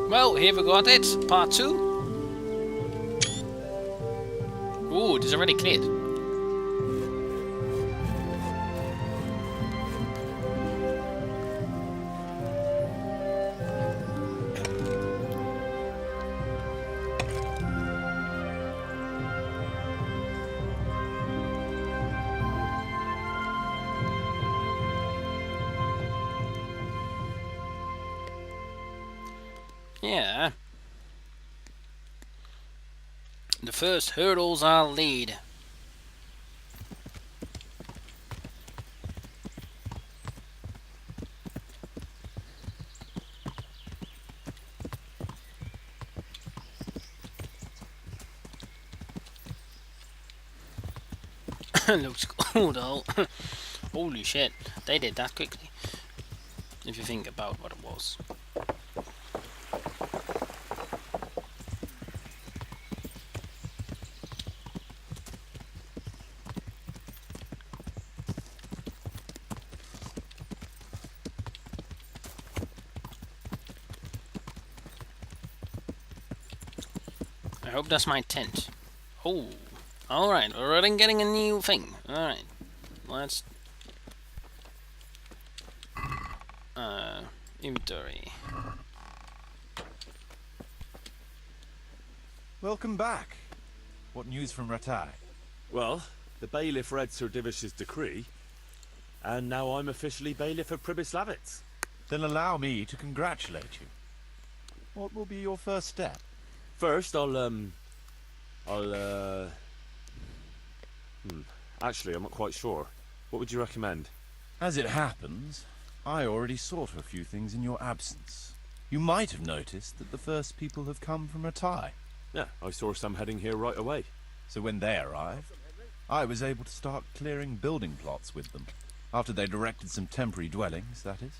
Well, here we got it. Part 2. Ooh, it is already cleared. Yeah. The first hurdles are laid. Looks cool though. Holy shit, they did that quickly. If you think about what it was. I hope that's my tent. Oh, alright, we're already getting a new thing. Alright, let's... inventory. Welcome back. What news from Ratai? Well, the bailiff read Sir Divish's decree, and now I'm officially bailiff of Pribyslavitz. Then allow me to congratulate you. What will be your first step? First, actually, I'm not quite sure. What would you recommend? As it happens, I already saw to a few things in your absence. You might have noticed that the first people have come from Ratai. Yeah, I saw some heading here right away. So when they arrived, I was able to start clearing building plots with them. After they'd erected some temporary dwellings, that is.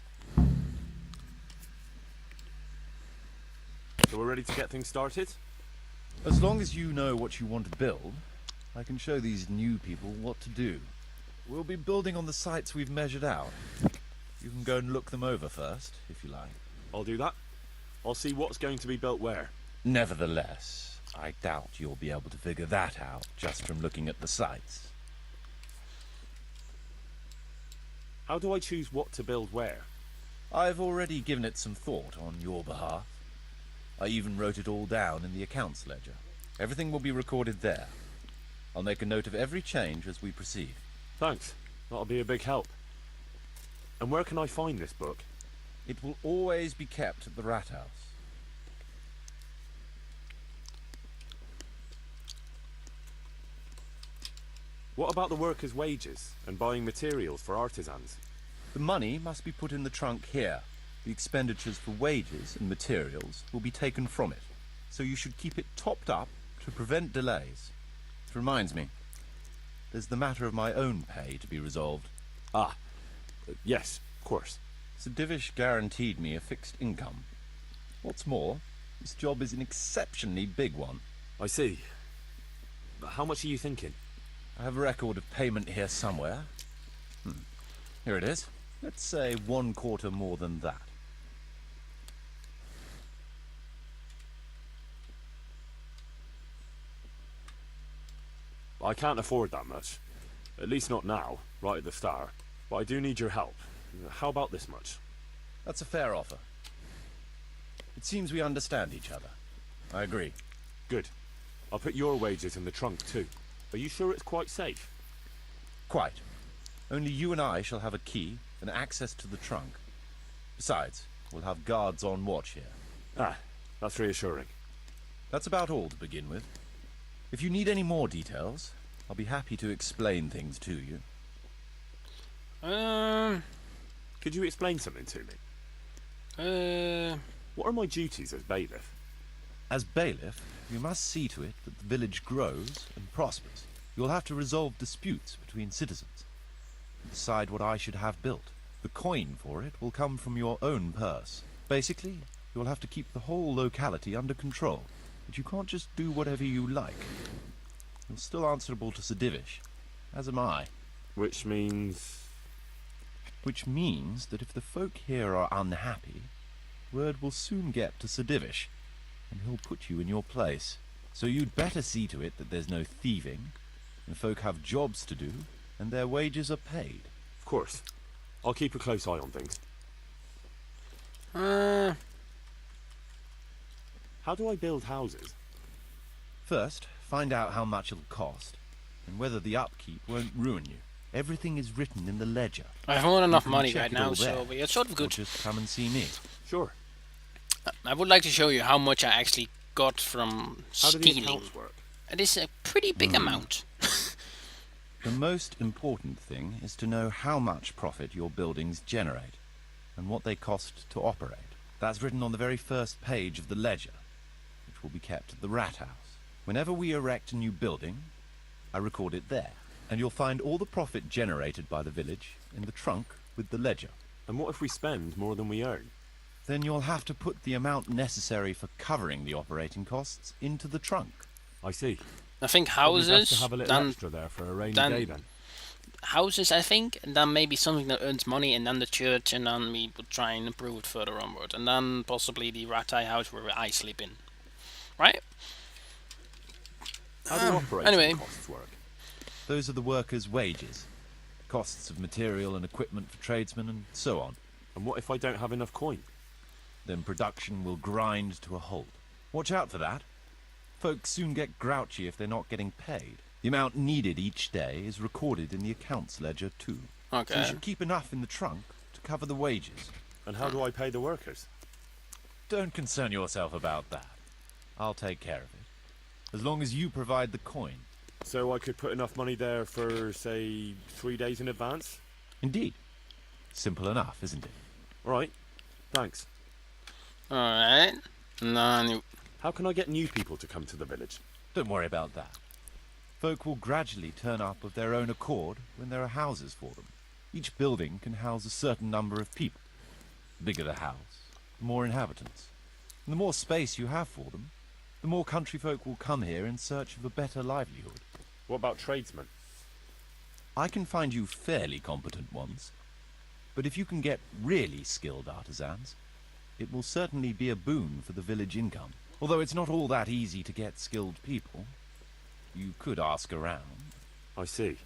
So we're ready to get things started? As long as you know what you want to build, I can show these new people what to do. We'll be building on the sites we've measured out. You can go and look them over first, if you like. I'll do that. I'll see what's going to be built where. Nevertheless, I doubt you'll be able to figure that out just from looking at the sites. How do I choose what to build where? I've already given it some thought on your behalf. I even wrote it all down in the accounts ledger. Everything will be recorded there. I'll make a note of every change as we proceed. Thanks. That'll be a big help. And where can I find this book? It will always be kept at the Rat House. What about the workers' wages and buying materials for artisans? The money must be put in the trunk here. The expenditures for wages and materials will be taken from it, so you should keep it topped up to prevent delays. It reminds me, there's the matter of my own pay to be resolved. Ah, yes, of course. Sir Divish guaranteed me a fixed income. What's more, this job is an exceptionally big one. I see. But how much are you thinking? I have a record of payment here somewhere. Here it is. Let's say 1/4 more than that. I can't afford that much. At least not now, right at the start. But I do need your help. How about this much? That's a fair offer. It seems we understand each other. I agree. Good. I'll put your wages in the trunk too. Are you sure it's quite safe? Quite. Only you and I shall have a key and access to the trunk. Besides, we'll have guards on watch here. Ah, that's reassuring. That's about all to begin with. If you need any more details, I'll be happy to explain things to you. Could you explain something to me? What are my duties as bailiff? As bailiff, you must see to it that the village grows and prospers. You'll have to resolve disputes between citizens. Decide what I should have built. The coin for it will come from your own purse. Basically, you'll have to keep the whole locality under control. But you can't just do whatever you like. You're still answerable to Sir Divish, as am I. Which means... Which means that if the folk here are unhappy, word will soon get to Sir Divish, and he'll put you in your place. So you'd better see to it that there's no thieving, and folk have jobs to do, and their wages are paid. Of course. I'll keep a close eye on things. How do I build houses? First, find out how much it'll cost, and whether the upkeep won't ruin you. Everything is written in the ledger. I have more than enough You can money check right it now, all so there, it's sort of or good. just come and see me. Sure. I would like to show you how much I actually got from How do these stealing. accounts work? It is a pretty big amount. The most important thing is to know how much profit your buildings generate, and what they cost to operate. That's written on the very first page of the ledger, which will be kept at the Rat House. Whenever we erect a new building, I record it there, and you'll find all the profit generated by the village in the trunk with the ledger. And what if we spend more than we earn? Then you'll have to put the amount necessary for covering the operating costs into the trunk. I see. I think Probably best houses, to have a little then extra there for a rainy then- day then. houses, I think, and then maybe something that earns money, and then the church, and then we would try and improve it further onward, and then possibly the Ratai house where I sleep in. Right? How do operating anyway. costs work? Those are the workers' wages, costs of material and equipment for tradesmen, and so on. And what if I don't have enough coin? Then production will grind to a halt. Watch out for that. Folks soon get grouchy if they're not getting paid. The amount needed each day is recorded in the accounts ledger too. So you Okay. should keep enough in the trunk to cover the wages. And how do I pay the workers? Don't concern yourself about that. I'll take care of it. As long as you provide the coin. So I could put enough money there for, say, 3 days in advance? Indeed. Simple enough, isn't it? Right. Thanks. Alright. And then you... How can I get new people to come to the village? Don't worry about that. Folk will gradually turn up of their own accord when there are houses for them. Each building can house a certain number of people. The bigger the house, the more inhabitants. And the more space you have for them, the more country folk will come here in search of a better livelihood. What about tradesmen? I can find you fairly competent ones. But if you can get really skilled artisans, it will certainly be a boon for the village income. Although it's not all that easy to get skilled people. You could ask around. I see.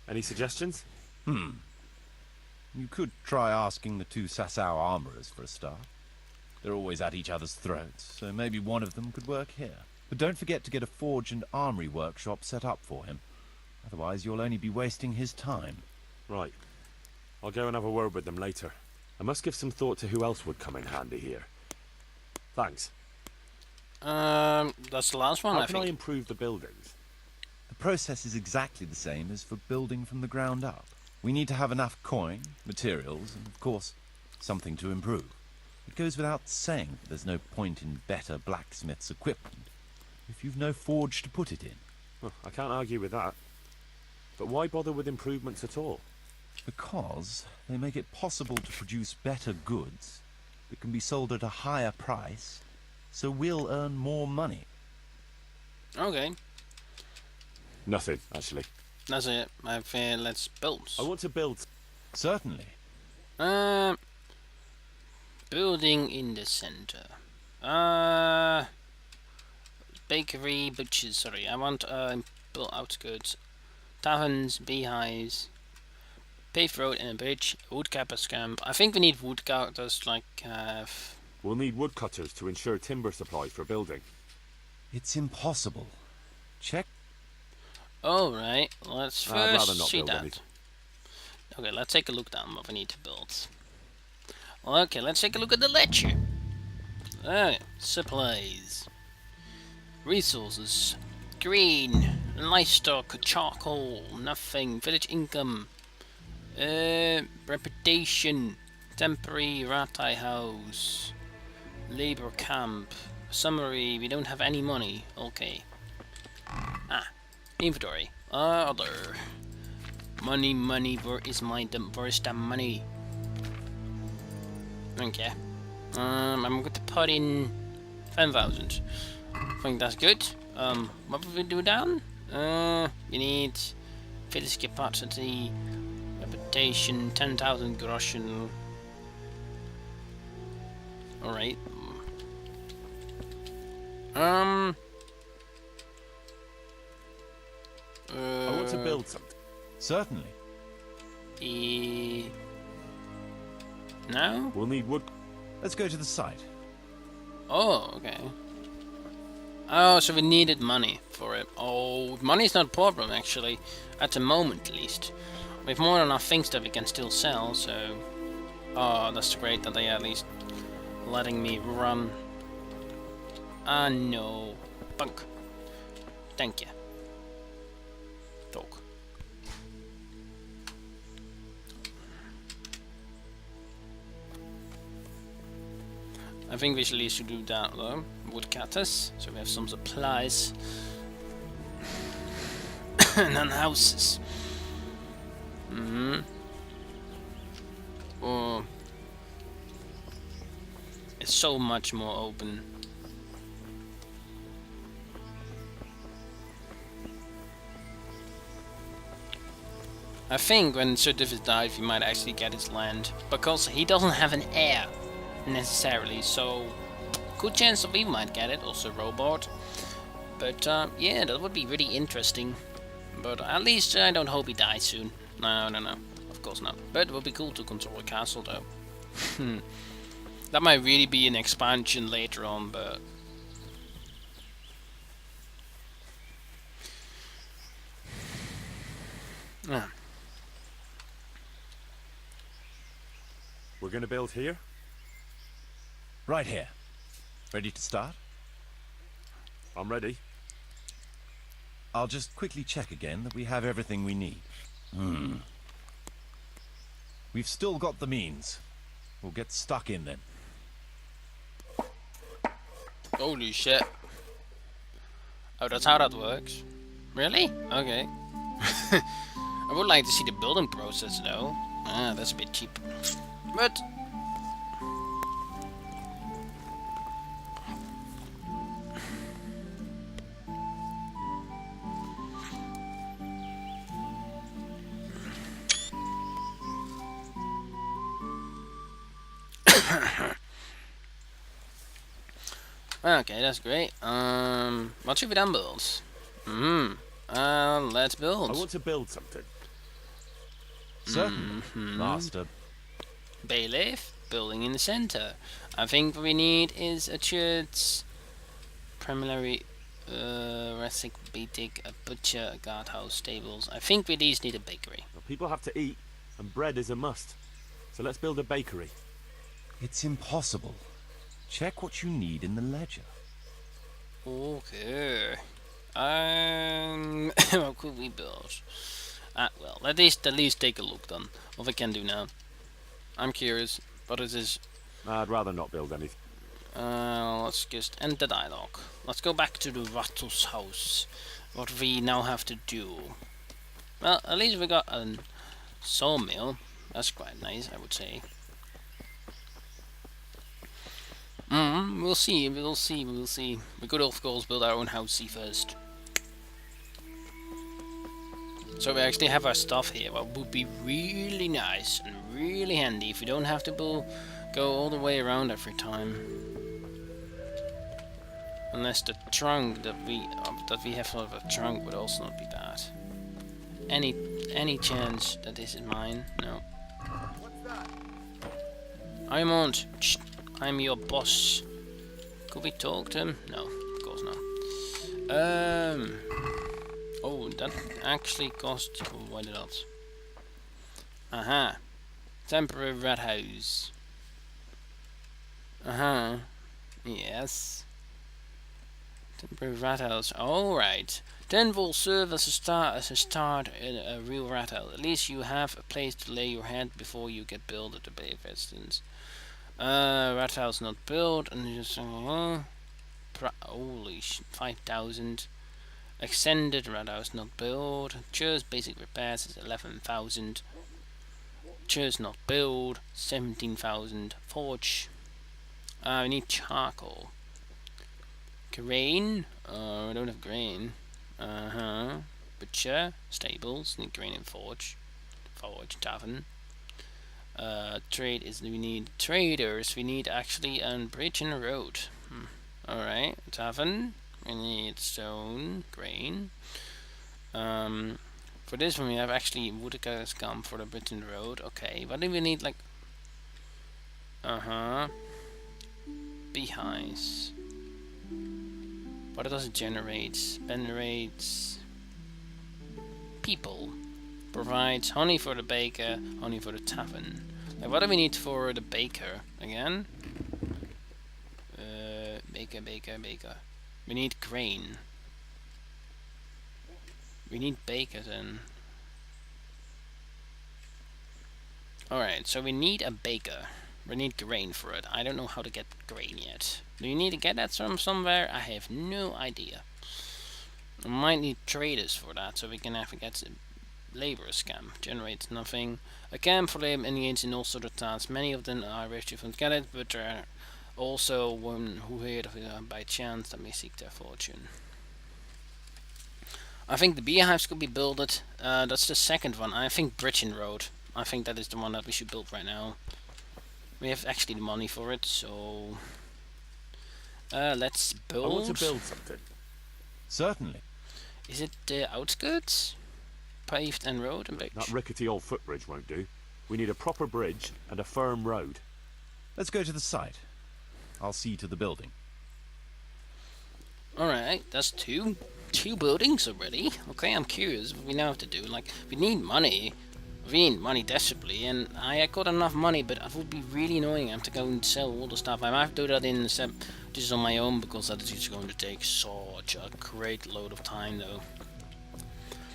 Any suggestions? You could try asking the two Sasau armourers for a start. They're always at each other's throats, so maybe one of them could work here. But don't forget to get a forge and armory workshop set up for him. Otherwise you'll only be wasting his time. Right. I'll go and have a word with them later. I must give some thought to who else would come in handy here. Thanks. That's the last one, How I can I think. improve the buildings? The process is exactly the same as for building from the ground up. We need to have enough coin, materials, and of course, something to improve. It goes without saying that there's no point in better blacksmith's equipment if you've no forge to put it in. Well, I can't argue with that. But why bother with improvements at all? Because they make it possible to produce better goods that can be sold at a higher price, so we'll earn more money. Okay. Nothing, actually. That's it. Let's build. I want to build... Certainly. Building in the center. Bakery, butchers, sorry. I want built outskirts. Taverns, beehives. Paved road and a bridge. Woodcapper's camp. I think we need woodcutters like We'll need woodcutters to ensure timber supply for building. It's impossible. Check. Alright, let's I'd rather first not see build that. anything. Okay, let's take a look down what we need to build. Okay, let's take a look at the ledger. Alright, supplies. Resources. Green. Livestock. Charcoal. Nothing. Village income. Reputation. Temporary Ratai house. Labor camp. Summary. We don't have any money. Okay. Inventory. Other. Money, where is where's the money? Okay. I'm going to put in 10,000. I think that's good. What will we do down? We need physical capacity, reputation, 10,000 groschen. Alright. I want to build something. Certainly. No? We'll need wood. Let's go to the site. Oh, okay. Oh, so we needed money for it. Oh, money's not a problem, actually. At the moment, at least. We have more than enough things that we can still sell, so... Oh, that's great that they at least letting me run. Ah, no. Punk. Thank you. Talk. I think we should at least do that though. Woodcutters, so we have some supplies. And then houses. Oh, it's so much more open. I think when Sir David died, we might actually get his land, because he doesn't have an heir necessarily, so good chance that we might get it, also robot. But yeah, that would be really interesting. But at least I don't hope he dies soon. No, of course not. But it would be cool to control a castle though. That might really be an expansion later on, but... We're going to build here? Right here. Ready to start? I'm ready. I'll just quickly check again that we have everything we need. We've still got the means. We'll get stuck in then. Holy shit. Oh, that's how that works. Really? Okay. I would like to see the building process though. Ah, that's a bit cheap. But... okay, that's great. What should we then build? Let's build. I want to build something. Certainly. Master. Bailiff, building in the center. I think what we need is a church, primarily, Resic, Beatic, a butcher, a guardhouse, stables. I think we at least need a bakery. Well, people have to eat, and bread is a must. So let's build a bakery. It's impossible. Check what you need in the ledger. Okay. What could we build? Well, at least take a look then. What we can do now. I'm curious, but it is. I'd rather not build anything. Let's just end the dialogue. Let's go back to the Rattl's house. What we now have to do. Well, at least we got a sawmill. That's quite nice, I would say. We'll see. We could of course build our own housey first. So we actually have our stuff here, what would be really nice and really handy if we don't have to go all the way around every time. Unless the trunk that we have sort of a trunk would also not be bad. Any chance that this is mine? No. I'm on. Shh. I'm your boss. Could we talk to him? No, of course not. Oh, that actually cost quite a lot. Aha. Temporary red house. Yes. Temporary rat house. Alright. Then will serve as a start in a real rat house. At least you have a place to lay your head before you get built at the bay, for instance. Rat house not built, and just holy 5,000. Extended rat house not built. Chairs basic repairs is 11,000. Chairs not built 17,000. Forge. We need charcoal. Grain. We don't have grain. Butcher. Stables. Need grain and forge. Forge tavern. Trade is we need traders. We need actually a bridge and a road. Alright, tavern. We need stone, grain. For this one we have actually woodcutters come for the bridge and the road. Okay, what do we need? Like beehives. What does it generate? Generates people. Provides honey for the baker, honey for the tavern. Like, what do we need for the baker again? Baker. We need grain. We need baker then. Alright, so we need a baker. We need grain for it. I don't know how to get grain yet. Do you need to get that from somewhere? I have no idea. We might need traders for that, so we can have to get labor scam. Generates nothing. A camp for labor engaged in all sort of tasks. Many of them are rich if you get it, but there are also one who heard of it by chance that may seek their fortune. I think the beehives could be built. That's the second one. I think Bridge and Road. I think that is the one that we should build right now. We have actually the money for it, so let's build. I want to build something. Certainly. Is it the outskirts? Paved and road and bridge? That rickety old footbridge won't do. We need a proper bridge and a firm road. Let's go to the site. I'll see to the building. Alright, that's two buildings already. Okay, I'm curious what we now have to do. Like, we need money. We need money desperately, and I got enough money, but it would be really annoying. I have to go and sell all the stuff. I might have to do that in just on my own, because that is just going to take such a great load of time though.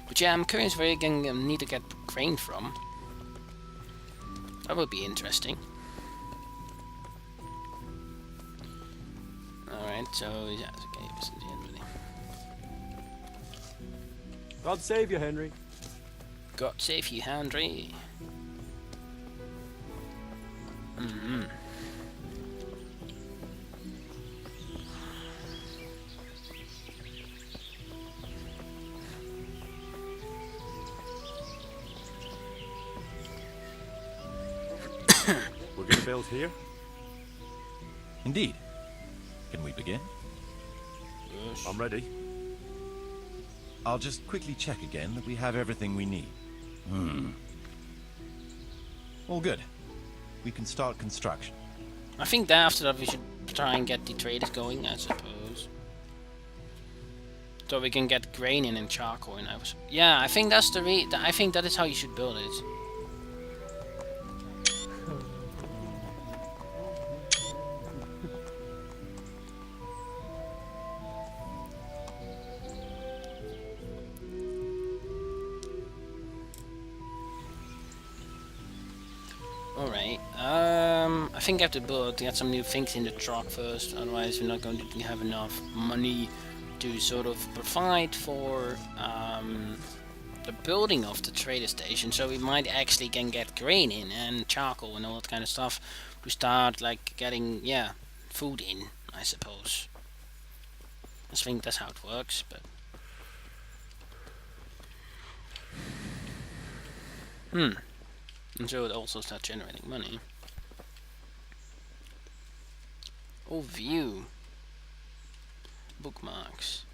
But yeah, I'm curious where you can need to get grain from. That would be interesting. Alright, so yeah, okay, listen to Henry. God save you, Henry. God save you, Henry. We're gonna build here? Indeed. Can we begin? Yes. I'm ready. I'll just quickly check again that we have everything we need. All good. We can start construction. I think that after that we should try and get the traders going, I suppose. So we can get grain in and charcoal in. Yeah, I think that's I think that is how you should build it. Alright, I think I have to get some new things in the truck first, otherwise we're not going to have enough money to sort of provide for the building of the trader station, so we might actually can get grain in and charcoal and all that kind of stuff to start like getting, yeah, food in, I suppose. I think that's how it works, but... And so it also starts generating money. Oh, view. Bookmarks.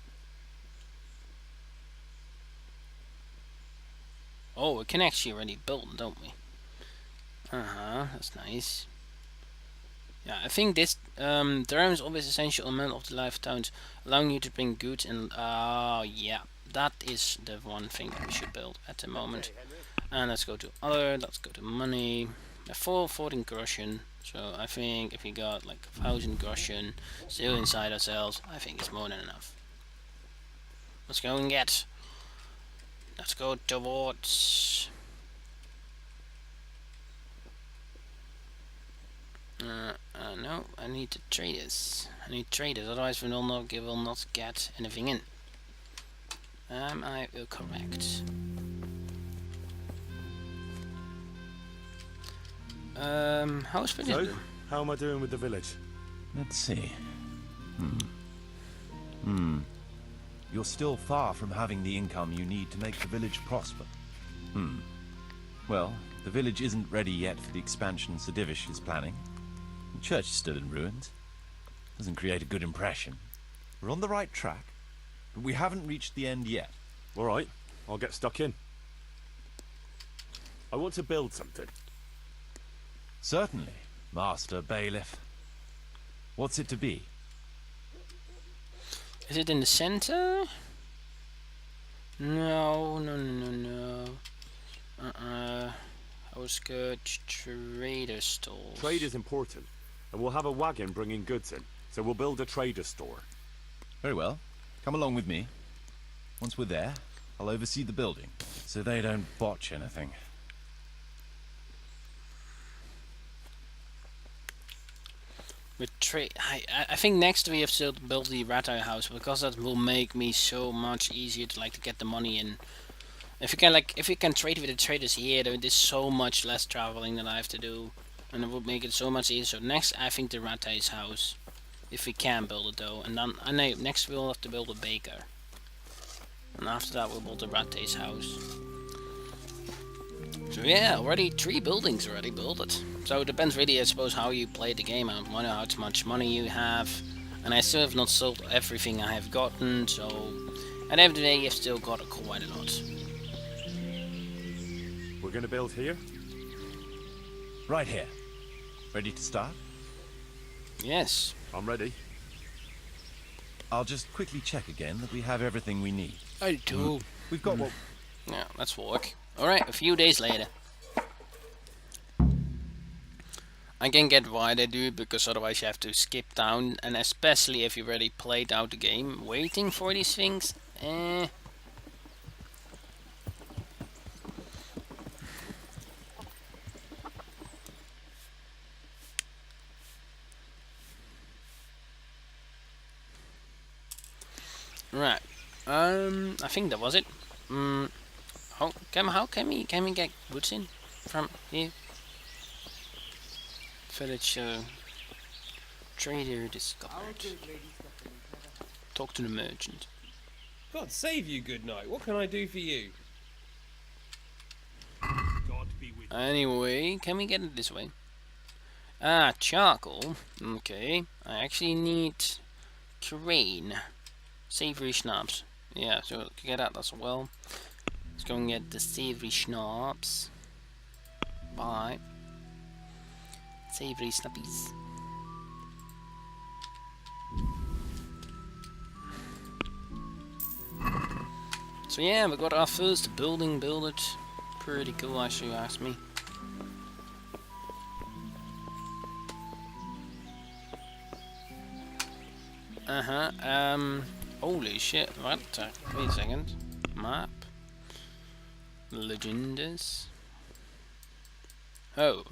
Oh, we can actually already build, don't we? That's nice. Yeah, I think this Durham is always essential element of the life of towns, allowing you to bring goods and yeah, that is the one thing that we should build at the moment. And let's go to other, let's go to money. A full 14 groschen, so I think if we got like 1,000 groschen still inside ourselves, I think it's more than enough. Let's go and get. Let's go towards. No, I need the traders. I need traders, otherwise we will not get anything in. I will correct. How's it So, how am I doing with the village? Let's see. You're still far from having the income you need to make the village prosper. Well, The village isn't ready yet for the expansion Sigismund is planning. The church is still in ruins. Doesn't create a good impression. We're on the right track, but we haven't reached the end yet. All right, I'll get stuck in. I want to build something. Certainly, Master Bailiff. What's it to be? Is it in the center? No, no, no, no, no. Outskirts trader stores. Trade is important, and we'll have a wagon bringing goods in, so we'll build a trader store. Very well. Come along with me. Once we're there, I'll oversee the building, so they don't botch anything. With trade, I think next we have to build the Ratay house, because that will make me so much easier to get the money in. If you can trade with the traders here, there is so much less traveling that I have to do, and it would make it so much easier. So next, I think the Ratay's house, if we can build it though, and then next we'll have to build a baker, and after that we'll build the Ratay's house. So yeah, already 3 buildings already built it. So it depends really, I suppose, how you play the game. I don't know how much money you have, and I still have not sold everything I have gotten. So at the end of the day, you've still got quite a lot. We're gonna build here? Right here. Ready to start? Yes. I'm ready. I'll just quickly check again that we have everything we need. I do. We've got what... Yeah, let's walk. Alright, a few days later. I can get why they do it, because otherwise you have to skip down, and especially if you already played out the game, waiting for these things, Right. I think that was it. How can we get goods in from here? Village trader discovered. Talk to the merchant. God save you, good night. What can I do for you? God be with you. Anyway, can we get it this way? Ah, charcoal. Okay. I actually need crane. Savory schnapps. Yeah, so we'll get that as well. Let's go and get the savory schnapps. Bye. Savory snappies. So yeah, we got our first building built. Pretty cool, actually, you ask me. Holy shit, what? Wait a second. Map. Legendas. Oh.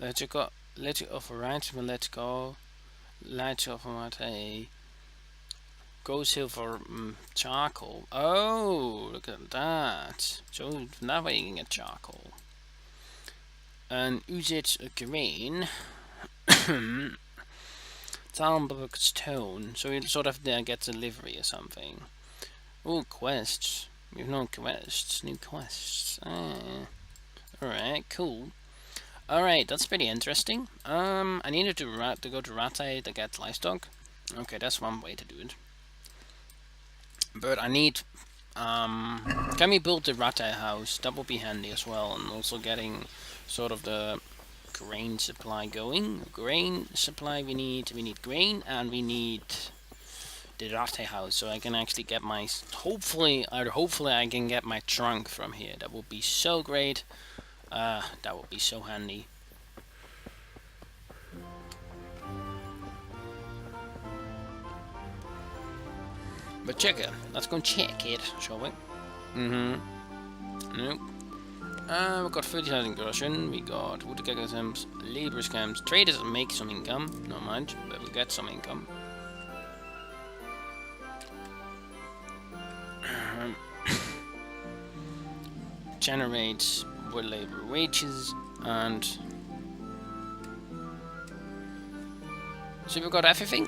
Let's go. Let's offer right, but let's go. Let's offer what? Hey. Go silver charcoal. Oh, look at that. So now we can get charcoal. And use it grain. Talmberg stone. So you sort of get delivery or something. Oh, quests. We have no quests. New quests. Alright, cool. Alright, that's pretty interesting. I needed to go to Ratay to get livestock. Okay, that's one way to do it. But I need... can we build the Ratay house? That would be handy as well. And also getting sort of the grain supply going. Grain supply we need grain, and we need the Ratay house. So I can actually get my... Hopefully I can get my trunk from here. That would be so great. That would be so handy. But check it. Let's go and check it, shall we? Nope. We got 30,000 groschen. We got woodcutter camps, laborers camps. Traders make some income. Not much, but we get some income. Generates wood labor wages, and so we've got everything.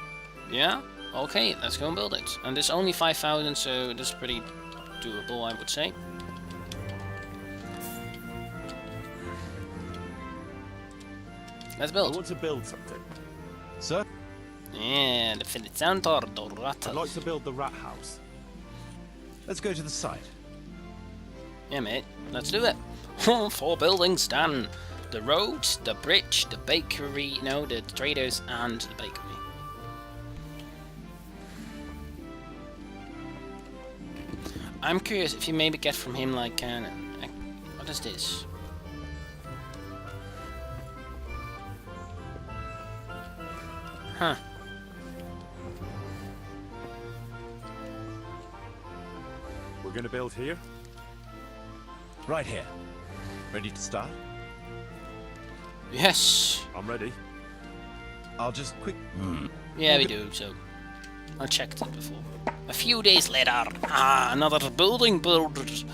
Yeah. Okay, let's go and build it. And there's only 5,000, so this is pretty doable, I would say. Let's I build. want to build something. Sir? Yeah, the Filizzantor Dorata. I'd like to build the rat house. Let's go to the site. Yeah, mate. Let's do it. 4 buildings done. The road, the bridge, the bakery, no, the traders, and the bakery. I'm curious if you maybe get from him like what is this? Huh. We're going to build here? Right here. Ready to start? Yes. I'm ready. I'll just quick... Yeah, we do, so I checked it before. A few days later, another building built.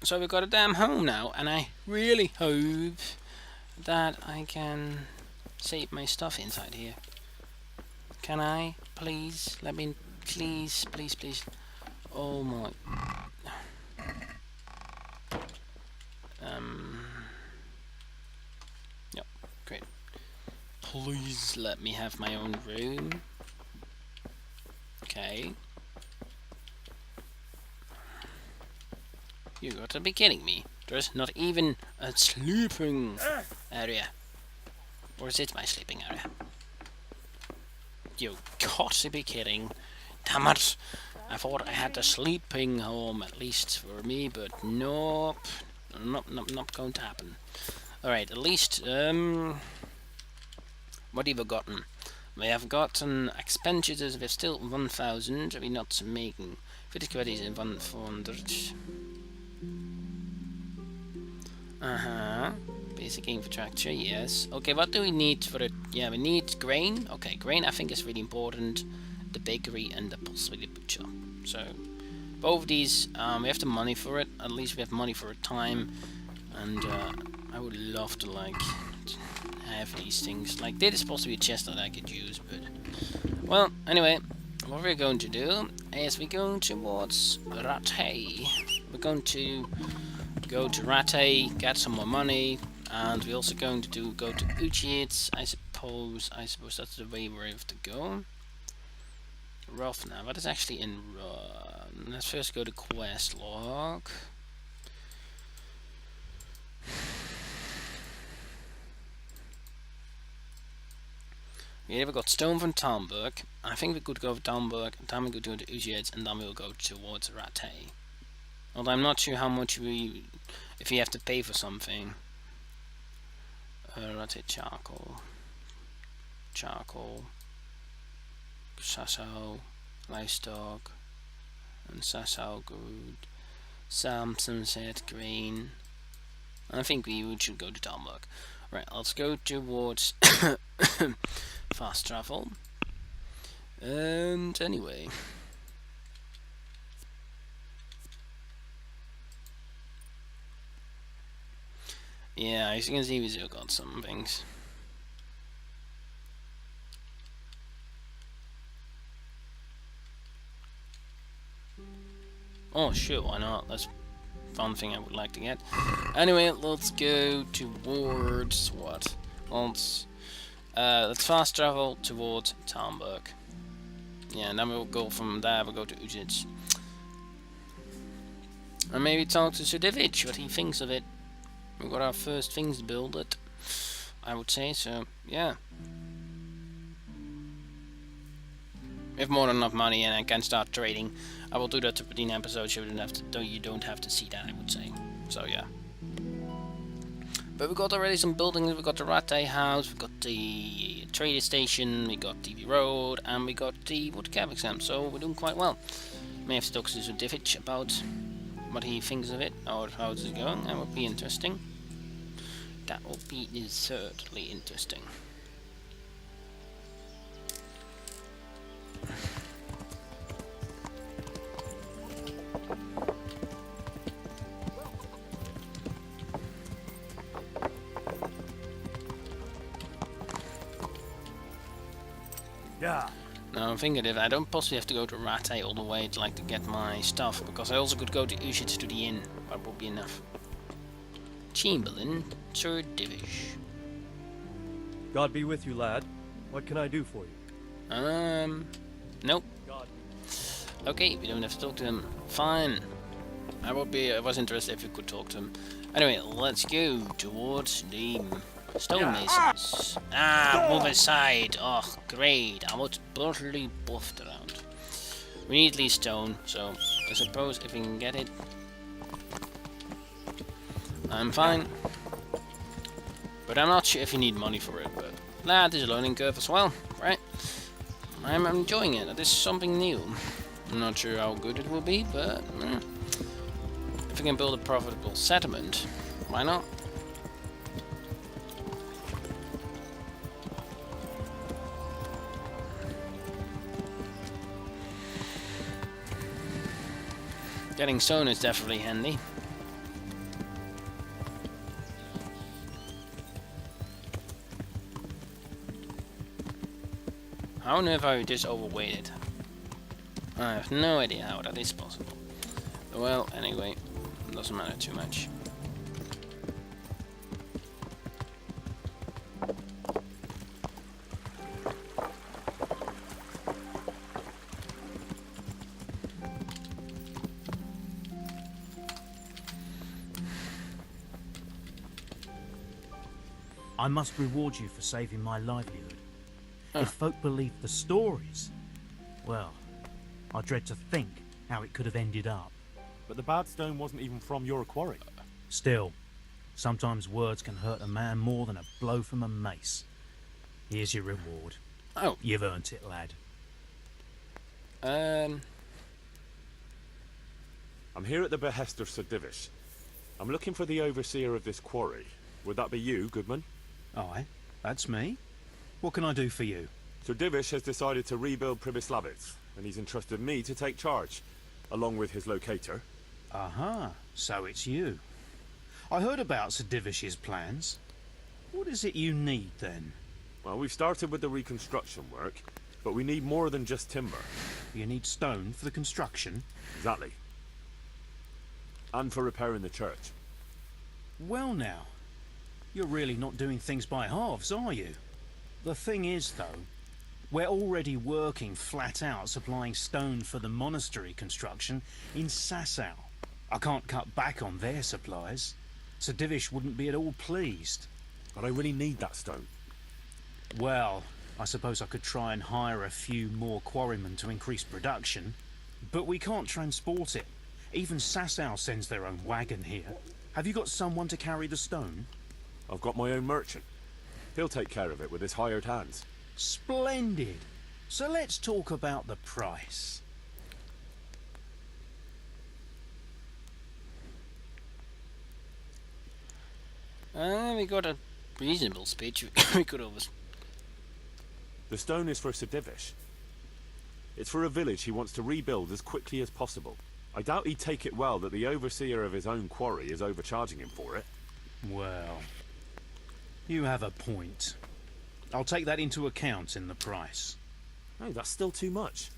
So we've got a damn home now, and I really hope that I can save my stuff inside here. Can I? Please? Let me... Please, please, please. Oh my... Yep, great. Please let me have my own room. Okay. You got to be kidding me. There's not even a sleeping area. Or is it my sleeping area? You got to be kidding. Damn it. I thought I had a sleeping home at least for me, but nope. Not going to happen. Alright, at least, what have we gotten? We have gotten expenditures, we have still 1,000, we're not making 50 credits in 1,400. Basic infrastructure, yes. Okay, what do we need for it? Yeah, we need grain. Okay, grain I think is really important. The bakery and the possibly the butcher. So, both of these, we have the money for it. At least we have money for a time. And I would love to, like, have these things. Like, this is supposed to be a chest that I could use, but... Well, anyway, what we're going to do is we're going towards Rattay. We're going to go to Rattay, get some more money, and we're also going to go to Ujits. I suppose that's the way we have to go. Rovna, what is actually in let's first go to quest log. We have got stone from Talmberg. I think we could go to Talmberg, and then we could go to Ujits, and then we'll go towards Rattay. Although I'm not sure how much if you have to pay for something. Rattay charcoal, Sassau, livestock, and Sassau good. Samson said green. I think we should go to Talmberg. Right, let's go towards fast travel. And anyway. Yeah, as you can see, we still got some things. Oh, sure, why not? That's one thing I would like to get. Anyway, let's go towards what? Let's fast travel towards Talmberg. Yeah, and then we'll go from there, we'll go to Ujits. And maybe talk to Sudevich, what he thinks of it. We've got our first things to build it, I would say, so, yeah. We have more than enough money and I can start trading. I will do that to 15 episodes, you don't have to see that, I would say. So, yeah. But we got already some buildings, we got the Rattay house, we got the trader station, we got the road, and we got the wood cab exam, so we're doing quite well. May have to talk to Sudevich about what he thinks of it, or how it's going. That would be interesting. That will be certainly interesting. Yeah. Now I'm thinking if I don't possibly have to go to Rate all the way to get my stuff, because I also could go to Ushitz to the inn. That would be enough. Chamberlain, Sir Divish. God be with you, lad. What can I do for you? Nope. God. Okay, we don't have to talk to him. Fine. I was interested if you could talk to him. Anyway, let's go towards the stonemasons. Move aside. Oh, great. I was brutally buffed around. We need at least stone, so I suppose if we can get it, I'm fine. But I'm not sure if you need money for it, but that is a learning curve as well, right? I'm enjoying it. That is something new. I'm not sure how good it will be, but if we can build a profitable settlement, why not? Getting stone is definitely handy. I don't know if I just overweighted. I have no idea how that is possible. Well, anyway, it doesn't matter too much. I must reward you for saving my livelihood. If folk believe the stories, well, I dread to think how it could have ended up. But the bad stone wasn't even from your quarry. Still, sometimes words can hurt a man more than a blow from a mace. Here's your reward. Oh. You've earned it, lad. I'm here at the behest of Sir Divish. I'm looking for the overseer of this quarry. Would that be you, Goodman? Aye, that's me. What can I do for you? Sir Divish has decided to rebuild Pribyslavitz, and he's entrusted me to take charge, along with his locator. Aha, so it's you. I heard about Sir Divish's plans. What is it you need, then? Well, we've started with the reconstruction work, but we need more than just timber. You need stone for the construction? Exactly. And for repairing the church. Well now, you're really not doing things by halves, are you? The thing is, though, we're already working flat out supplying stone for the monastery construction in Sasau. I can't cut back on their supplies. Sir Divish wouldn't be at all pleased. But I really need that stone. Well, I suppose I could try and hire a few more quarrymen to increase production. But we can't transport it. Even Sasau sends their own wagon here. Have you got someone to carry the stone? I've got my own merchant. He'll take care of it with his hired hands. Splendid. So let's talk about the price. We got a reasonable speech. We could always. The stone is for Sir Divish. It's for a village he wants to rebuild as quickly as possible. I doubt he'd take it well that the overseer of his own quarry is overcharging him for it. Well, you have a point. I'll take that into account in the price. No, that's still too much.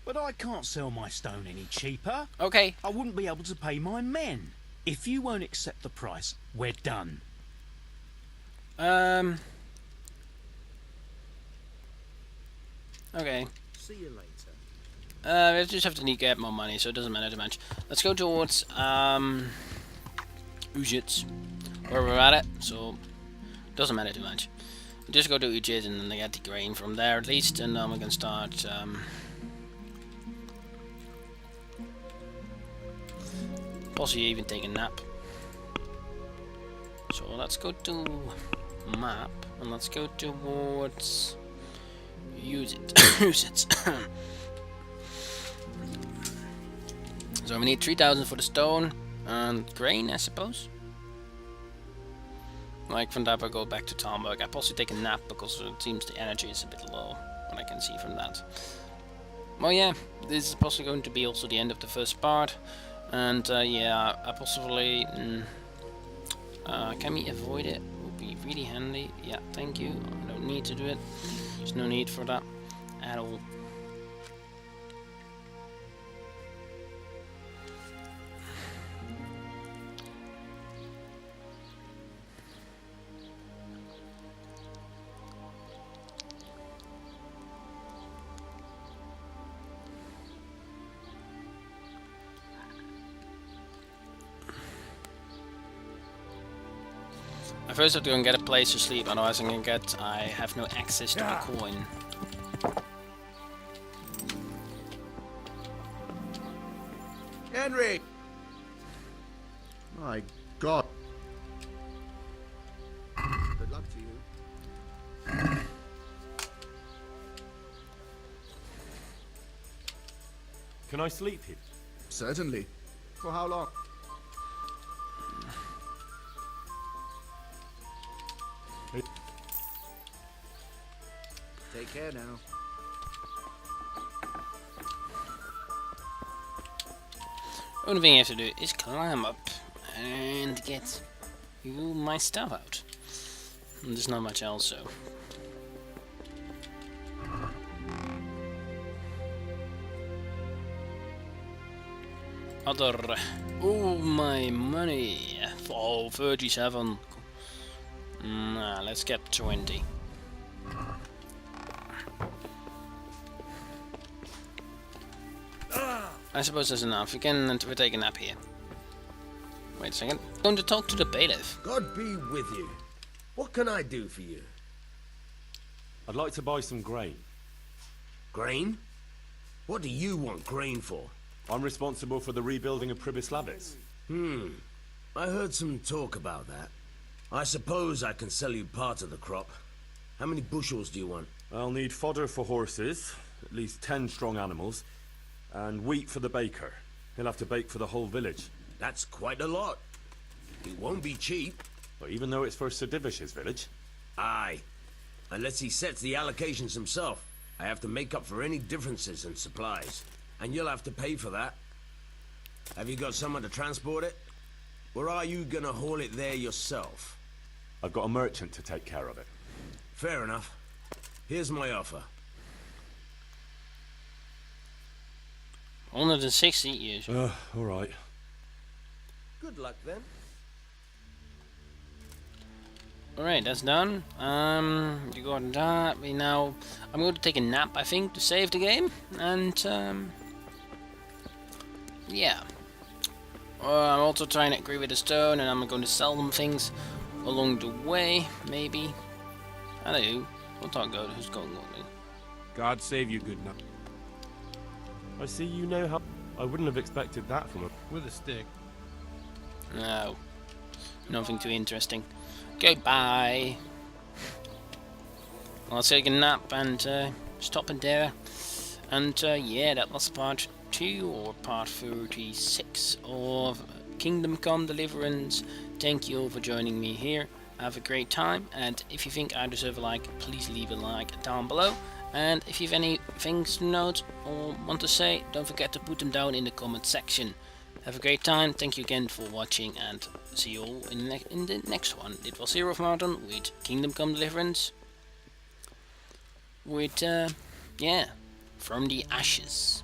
But I can't sell my stone any cheaper. Okay. I wouldn't be able to pay my men. If you won't accept the price, we're done. Okay. See you later. We just have to get more money, so it doesn't matter too much. Let's go towards Ujits, where we're at it. So doesn't matter too much. We just go to Ujits and then they get the grain from there at least, and then we can start. Possibly even take a nap. So let's go to map and let's go towards use it. Use it. So we need 3,000 for the stone and grain, I suppose. Like from that I go back to Talmberg. I possibly take a nap because it seems the energy is a bit low, what I can see from that. Well, yeah, this is possibly going to be also the end of the first part, and yeah, I possibly can we avoid it? Would be really handy. Yeah, thank you. I don't need to do it. There's no need for that at all. I first have to go and get a place to sleep, otherwise I have no access to the coin. Henry! My God. Good luck to you. Can I sleep here? Certainly. For how long? Take care now. Only thing I have to do is climb up and get my stuff out. And there's not much else, so. Oh, my money. Oh, 37. Nah, let's get 20. I suppose that's enough. We can take a nap here. Wait a second. I'm going to talk to the bailiff. God be with you. What can I do for you? I'd like to buy some grain. Grain? What do you want grain for? I'm responsible for the rebuilding of Pribyslavitz. I heard some talk about that. I suppose I can sell you part of the crop. How many bushels do you want? I'll need fodder for horses, at least 10 strong animals, and wheat for the baker. He'll have to bake for the whole village. That's quite a lot. It won't be cheap. But even though it's for Sir Divish's village? Aye. Unless he sets the allocations himself, I have to make up for any differences in supplies. And you'll have to pay for that. Have you got someone to transport it? Or are you gonna haul it there yourself? I've got a merchant to take care of it. Fair enough. Here's my offer. 160 years. Alright. Good luck then. Alright, that's done. You got that. I'm going to take a nap, I think, to save the game. And, yeah. I'm also trying to agree with the stone, and I'm going to sell them things along the way, maybe. I don't know. We'll talk about who's going with me. God save you, good night. I see you know how... I wouldn't have expected that from a... With a stick. No. Nothing too interesting. Goodbye. I'll take a nap and stop in there. And yeah, that was part 2 or part 36 of Kingdom Come Deliverance. Thank you all for joining me here. Have a great time, and if you think I deserve a like, please leave a like down below. And if you have any things to note or want to say, don't forget to put them down in the comment section. Have a great time, thank you again for watching, and see you all in the next one. It was Hero of Mountain with Kingdom Come Deliverance. With, yeah, From the Ashes.